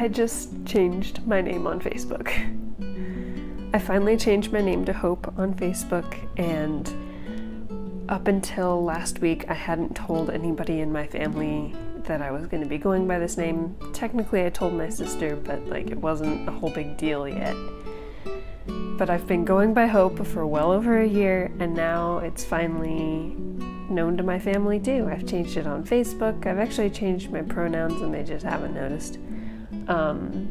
I just changed my name on Facebook. I finally changed my name to Hope on Facebook, and up until last week I hadn't told anybody in my family that I was going to be going by this name. Technically I told my sister, but it wasn't a whole big deal yet. But I've been going by Hope for well over a year, and now it's finally known to my family too. I've changed it on Facebook. I've actually changed my pronouns and they just haven't noticed. I'm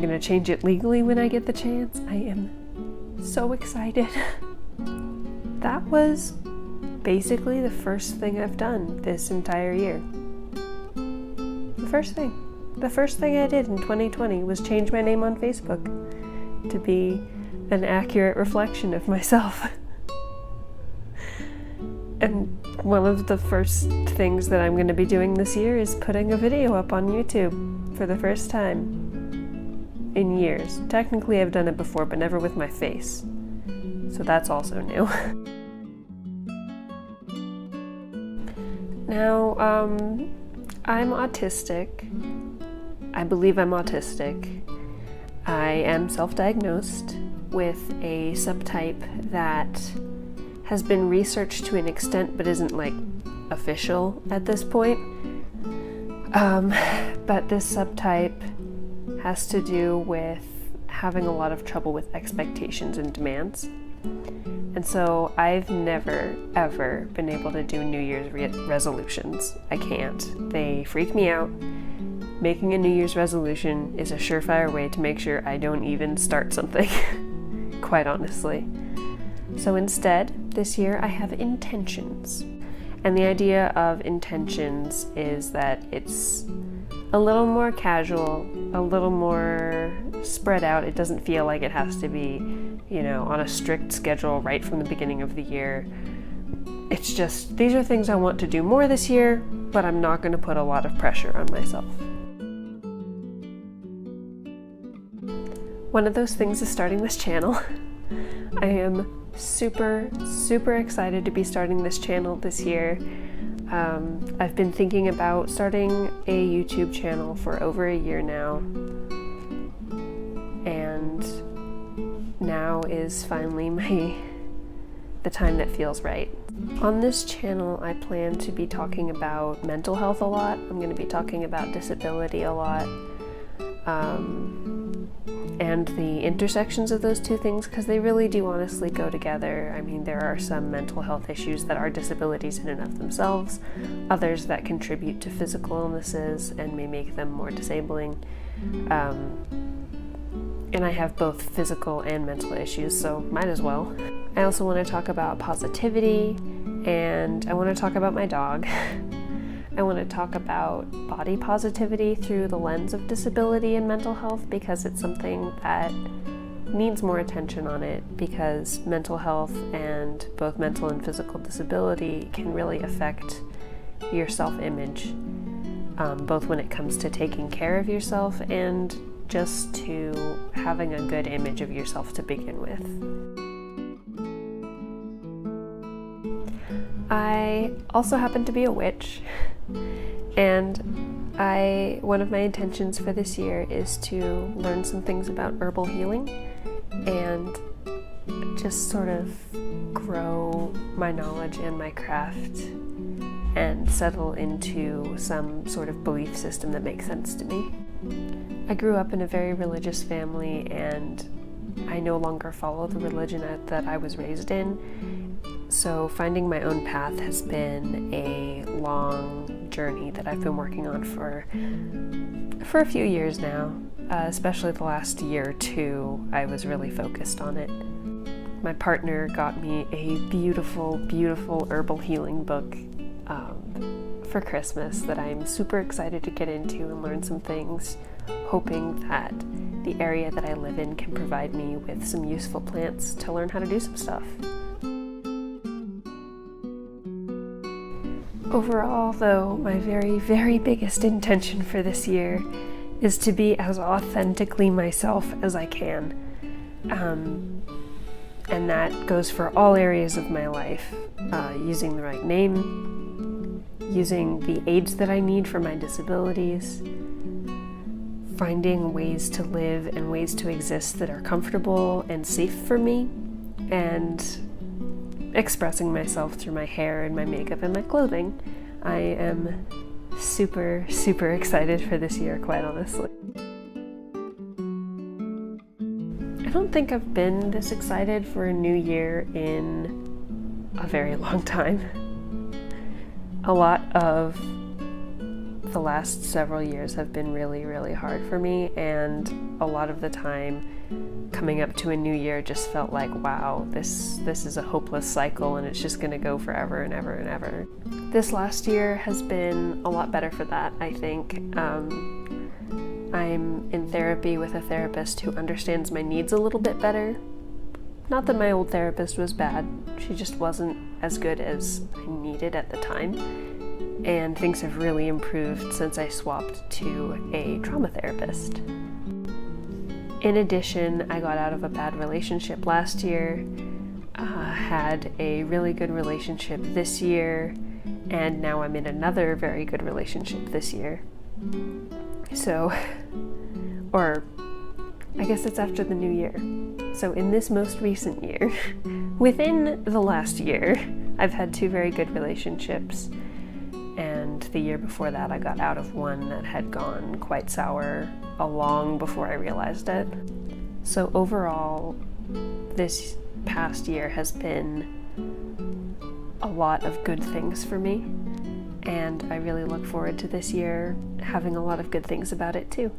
gonna change it legally when I get the chance. I am so excited. That was basically the first thing I've done this entire year. The first thing I did in 2020 was change my name on Facebook to be an accurate reflection of myself. And one of the first things that I'm going to be doing this year is putting a video up on YouTube for the first time in years. Technically I've done it before, but never with my face. So that's also new. Now, I'm autistic. I believe I'm autistic. I am self-diagnosed with a subtype that has been researched to an extent but isn't official at this point. But this subtype has to do with having a lot of trouble with expectations and demands. And so I've never, ever been able to do New Year's resolutions. I can't. They freak me out. Making a New Year's resolution is a surefire way to make sure I don't even start something, quite honestly. So instead, this year I have intentions. And the idea of intentions is that it's a little more casual, a little more spread out. It doesn't feel like it has to be, on a strict schedule right from the beginning of the year. It's just, these are things I want to do more this year, but I'm not going to put a lot of pressure on myself. One of those things is starting this channel. I am super, super excited to be starting this channel this year. I've been thinking about starting a YouTube channel for over a year now, and now is finally the time that feels right. On this channel, I plan to be talking about mental health a lot. I'm going to be talking about disability a lot, and the intersections of those two things, because they really do honestly go together. I mean, there are some mental health issues that are disabilities in and of themselves, others that contribute to physical illnesses and may make them more disabling. And I have both physical and mental issues, so might as well. I also want to talk about positivity, and I want to talk about my dog. I want to talk about body positivity through the lens of disability and mental health, because it's something that needs more attention on it, because mental health and both mental and physical disability can really affect your self-image, both when it comes to taking care of yourself and just to having a good image of yourself to begin with. I also happen to be a witch, and one of my intentions for this year is to learn some things about herbal healing and just sort of grow my knowledge and my craft and settle into some sort of belief system that makes sense to me. I grew up in a very religious family, and I no longer follow the religion that I was raised in. So finding my own path has been a long journey that I've been working on for a few years now. Especially the last year or two, I was really focused on it. My partner got me a beautiful, beautiful herbal healing book for Christmas that I'm super excited to get into and learn some things, hoping that the area that I live in can provide me with some useful plants to learn how to do some stuff. Overall, though, my very, very biggest intention for this year is to be as authentically myself as I can. And that goes for all areas of my life. Using the right name, using the aids that I need for my disabilities, finding ways to live and ways to exist that are comfortable and safe for me, and expressing myself through my hair and my makeup and my clothing. I am super, super excited for this year, quite honestly. I don't think I've been this excited for a new year in a very long time. A lot of the last several years have been really, really hard for me, and a lot of the time coming up to a new year just felt like, wow, this is a hopeless cycle and it's just going to go forever and ever and ever. This last year has been a lot better for that, I think. I'm in therapy with a therapist who understands my needs a little bit better. Not that my old therapist was bad, she just wasn't as good as I needed at the time. And things have really improved since I swapped to a trauma therapist. In addition, I got out of a bad relationship last year, had a really good relationship this year, and now I'm in another very good relationship this year. So, or I guess it's after the new year. So in this most recent year, within the last year, I've had 2 very good relationships. And the year before that, I got out of one that had gone quite sour long before I realized it. So overall, this past year has been a lot of good things for me. And I really look forward to this year having a lot of good things about it too.